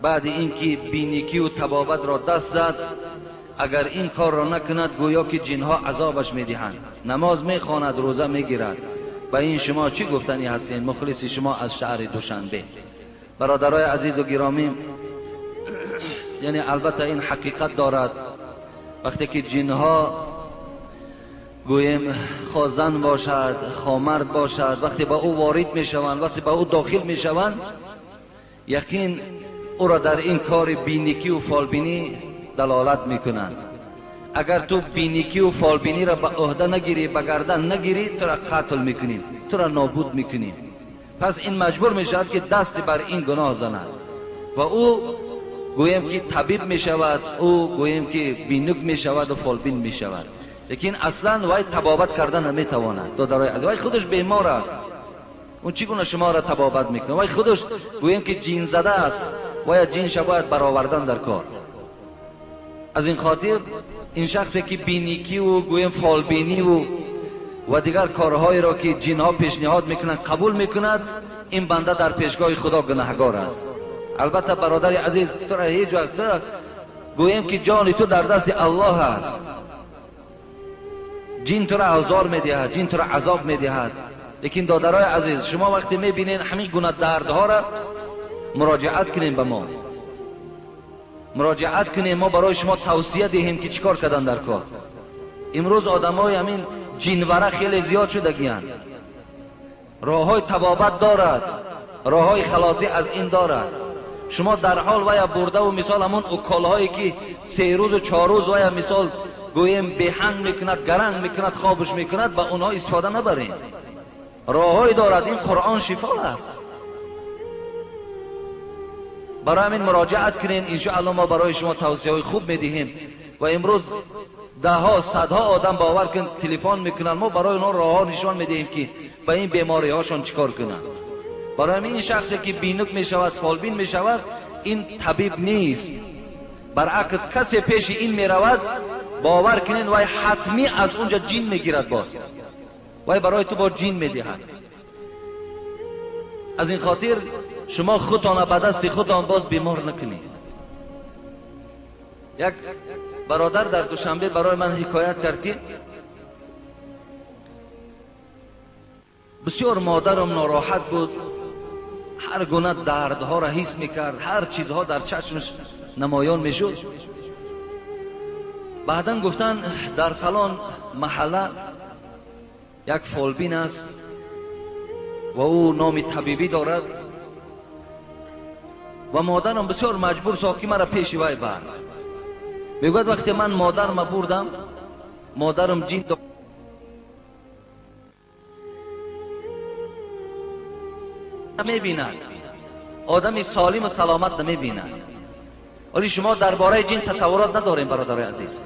بعد اینکه بینیکی و تبابت را دست زد، اگر این کار را نکند گویا که جنها عذابش میدهند. نماز میخواند، روزه میگیرد. و این شما چی گفتنی هستین؟ مخلص شما از شهر دوشنبه. برادرای عزیز و گرامی، یعنی البته این حقیقت دارد، وقتی که جنها گویم خوازن باشد، خامرد باشد، وقتی با او وارد میشوند، وقتی با او داخل میشوند، یقین او را در این کار بینیکی و فالبینی دلالت میکنند. اگر تو بینیکی و فالبینی را به عهده نگیری، به گردن نگیری، تو را قتل میکنیم، تو را نابود میکنیم. پس این مجبور میشود که دست بر این گناه زند و او گویم که طبیب میشود، او گویم که بینوک میشود و فالبین میشود، لیکن اصلا وای تبابت کردن نمیتواند. دادرای عزیز، وای خودش بیمار است، اون چگونه شما را تبابت میکنه؟ وای خودش گویم که جین زده است، وای جینش باید برآوردن در کار. از این خاطر این شخصی که بینیکی و گویم فالبینی و دیگر کارهایی را که جنها پیشنهاد میکنند قبول میکند، این بنده در پیشگاه خدا گناهکار است. البته برادر عزیز، تو را هیچ وقت گویم که جان تو در دست الله است. جن تو را آزار میدهد، جن تو را عذاب میدهد، لیکن دادرای عزیز، شما وقتی میبینین همین گونه دردها را مراجعت کنیم، به ما مراجعت کنیم، ما برای شما توصیه دهیم که چیکار کردن در کار. امروز آدمای همین جنوره خیلی زیاد شدگیان، راههای تبابت دارد، راههای خلاصی از این دارد. شما در حال ویا برده و مثال همون اکالهایی که 3 روز و 4 روز ویا مثال گویم بهنگ میکند، گرنگ میکند، خوابش میکند، با اونها استفاده نبرین. راههای دارد، این قرآن شفا است. برای همین مراجعت کنین، انشاءالله ما برای شما توصیه های خوب میدهیم. و امروز ده ها صدها آدم باور کن تلفن میکنن، ما برای اونها راه ها نشان میدهیم که به این بیماری هاشون چیکار کنن. برای همین این شخصی که بینوک میشود، فالبین میشود، این طبیب نیست. برعکس کسی پیش این میرود، باور کنین وای حتمی از اونجا جین میگیرد، باز وای برای تو با جین میدهد. از این خاطر شما خودتان به دست خودتان باز بیمار نکنید. یک برادر در دوشنبه برای من حکایت کرد که بسیار مادرم ناراحت بود، هر گونه دردها را حس میکرد، هر چیزها در چشمش نمایان میشد. بعدن گفتن در فلان محله یک فالبین است و او نام طبیبی دارد و مادرم بسیار مجبور ساخت که مرا پیش وی برد. میگوید وقتی من مادرم بردم، مادرم جین نمیبیند، آدمی سالم و سلامت نمیبیند. ولی شما درباره جن تصورات نداریم برادر عزیز.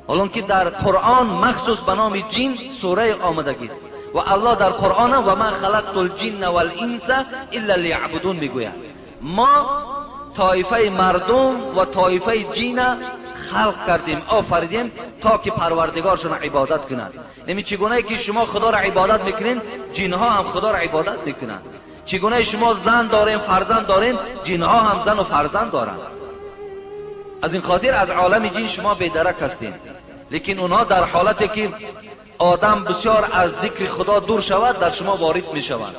حالان که در قرآن مخصوص به نام جن سوره آمدگی است و الله در قرآن و ما خلقت الجن والانس الا لیعبدون میگوید ما طایفه مردم و طایفه جن خلق کردیم، آفریدیم تا که پروردگارشون عبادت کنند. یعنی چگونه که شما خدا را عبادت میکنین، جنها هم خدا را عبادت میکنند. چگونه شما زن دارین، فرزند دارین، جنها هم زن و فرزند دارند. از این خاطر از عالم جن شما بی‌درک هستین، لیکن اونها در حالتی که آدم بسیار از ذکر خدا دور شود در شما وارد می شود،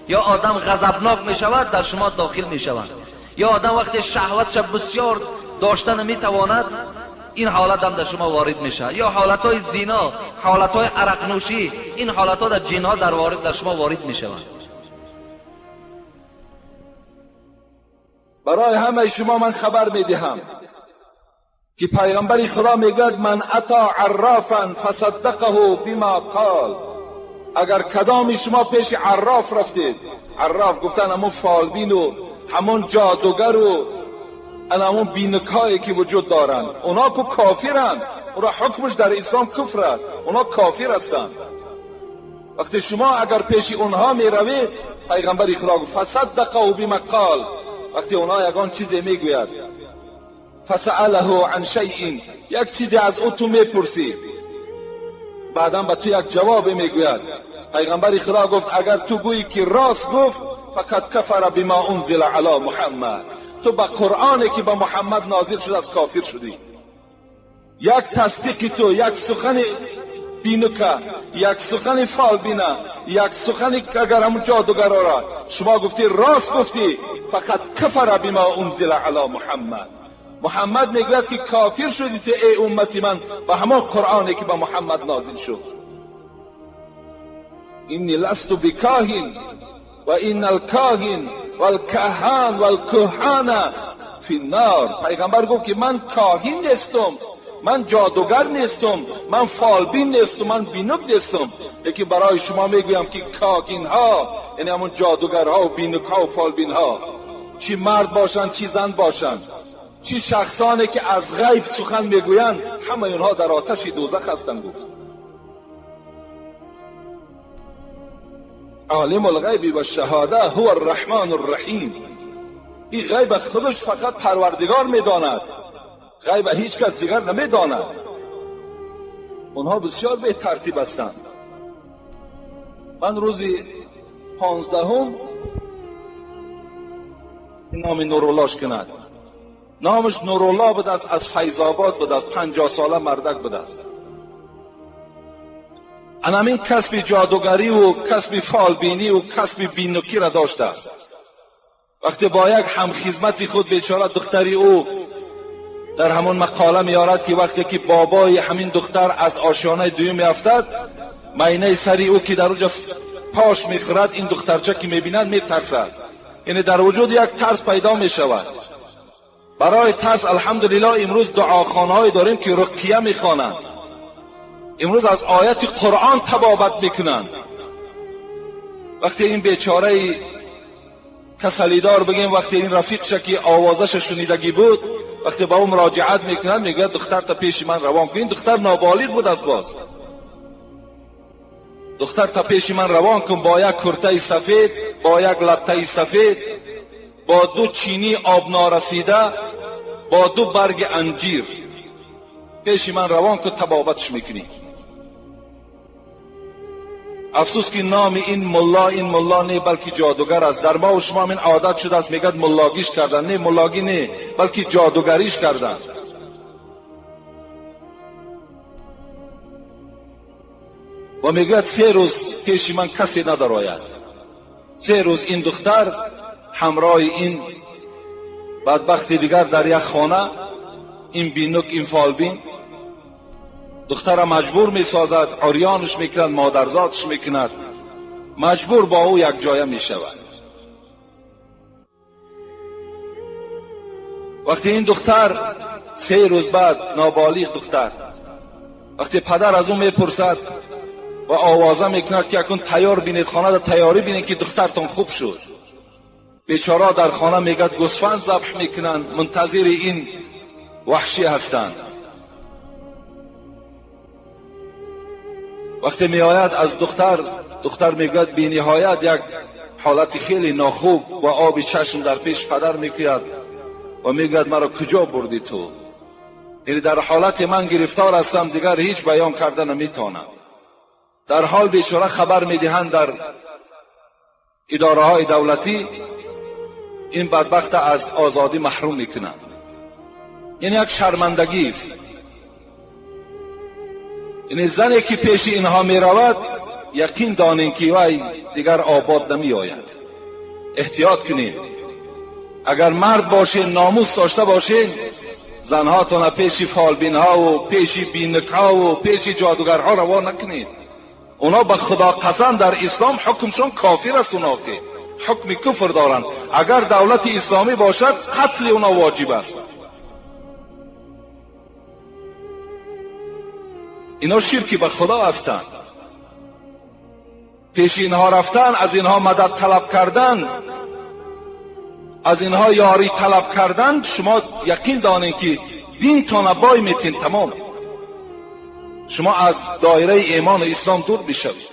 یا آدم غضبناک می شود در شما داخل می شود، یا آدم وقتی شهوتش بسیار داشته نمی تواند این حالت هم در شما وارد می شود، یا حالت های زنا، حالت های عرق نوشی، این حالت ها در جنها در شما وارد می شود. برای همه شما من خبر می دهم که پیغمبر خدا میگوید من اتا عرافا فصدقه بما قال. اگر کدام شما پیش عراف رفتید، عراف گفتن همون فالبین و همون جادوگر و همون بینکایی که وجود دارن، اونا که کافرن، اونا حکمش در اسلام کفر است، اونا کافر هستند. وقتی شما اگر پیش اونها میروید، پیغمبر خدا گفت فصدقه بما قال. وقتی اونا یگان چیزی میگوید، فسأله عن شیء، یک چیزی از او تو میپرسی، بعدم به تو یک جواب میگوید. پیغمبر خدا گفت اگر تو گویی که راست گفت، فقط کفر بما انزل علی محمد، تو به قرآنی که به محمد نازل شده از کافر شدی. یک تصدیق تو، یک سخن بینوکه، یک سخن فالبینه، یک سخن که اگر همون جادوگرا را شما گفتی راست گفتی، فقط کفر بما انزل علی محمد. محمد میگوید که کافر شدی تو ای امتی من به همون قرآنی که به محمد نازل شد. اینی لست بکاهن و این الکاهن والکهان والکهان فی النار. پیغمبر گفت که من کاهن نیستم، من جادوگر نیستم، من فالبین نیستم، من بینوک نیستم. لیکن برای شما میگویم که کاهن ها یعنی همون جادوگرها و بینوک ها و فالبین ها، چی مرد باشند چی زن باشند، چی شخصانی که از غیب سخن میگویند، همه اونها در آتش دوزخ هستند. گفت عالم الغیب و الشهاده هو الرحمن الرحیم. این غیب خودش فقط پروردگار میداند، غیب هیچ کس دیگر نمیداند. اونها بسیار به ترتیب هستند. من روزی 15 نام نوراللهش کند، نامش نورالله بود است، از فیض آباد بود است، 50 ساله مردک بود است. همین کسب جادوگری و کسب فالبینی و کسب بینوکی را داشته است. وقتی با یک همخدمت خود بیچاره دختری او در همون مقاله میارد که وقتی که بابای همین دختر از آشیانه دوم میافتد، مینه سری او که در اونجا پاش میخورد، این دخترچه که میبیند میترسد. یعنی در وجود یک ترس پیدا میشود. برای ترس الحمدلله امروز دعاخانه های داریم که رقیه میخوانند، امروز از آیت قرآن تبابت میکنند. وقتی این بیچاره کسلیدار بگیم، وقتی این رفیقش که آوازش شنیدگی بود، وقتی با او مراجعت میکنند میگوید دختر تا پیش من روان کن. این دختر نابالغ بود از باز. دختر تا پیش من روان کن با یک کرته سفید، با یک لطه سفید، با 2 چینی آب نارسیده، با 2 برگ انجیر پیش من روان کن، تبابتش میکنی. افسوس که نام این ملا نه بلکه جادوگر است. در ما و شما این عادت شده است میگد ملاگیش کردن. نه، ملاگی نه بلکه جادوگریش کردن. و میگوید 3 روز پیش من کسی ندارآید. 3 روز این دختر همراه این بدبخت دیگر در یک خانه، این بینوک، این فالبین، دختر مجبور میسازد، عریانش میکند، مادرزادش میکند، مجبور با او یک جایه میشود. وقتی این دختر 3 روز بعد، نابالغ دختر، وقتی پدر از اون میپرسد و آوازه میکند که اکن تیار بینید، خانه در تیاری بینید که دخترتون خوب شد، بیچاره در خانه میگد گوسفند ذبح میکنند، منتظر این وحشی هستند. وقتی میآید از دختر میگوید بی نهایت یک حالت خیلی ناخوب و آب چشم در پیش پدر میکوید و میگوید مرا کجا بردی تو؟ یعنی در حالت من گرفتار هستم، دیگر هیچ بیان کردن نمیتونم. در حال بیچاره خبر میدهند در اداره های دولتی این بدبخت از آزادی محروم میکنند. یعنی یک شرمندگی است. یعنی زنی که پیش اینها می رود یقین دانین که وای دیگر آباد نمی آید. احتیاط کنین. اگر مرد باشین، ناموس داشته باشین، زنهاتون پیش فالبین ها و پیش بینک ها و پیش جادوگرها روان نکنین. اونا به خدا قسم در اسلام حکمشون کافر است. اونا که حکم کفر دارند. اگر دولت اسلامی باشد قتل اونا واجب است. اینا شرکی به خدا هستند. پیش اینها رفتن، از اینها مدد طلب کردن، از اینها یاری طلب کردن، شما یقین دانین که دین تا نبای میتین، تمام شما از دایره ایمان و اسلام دور بشوید.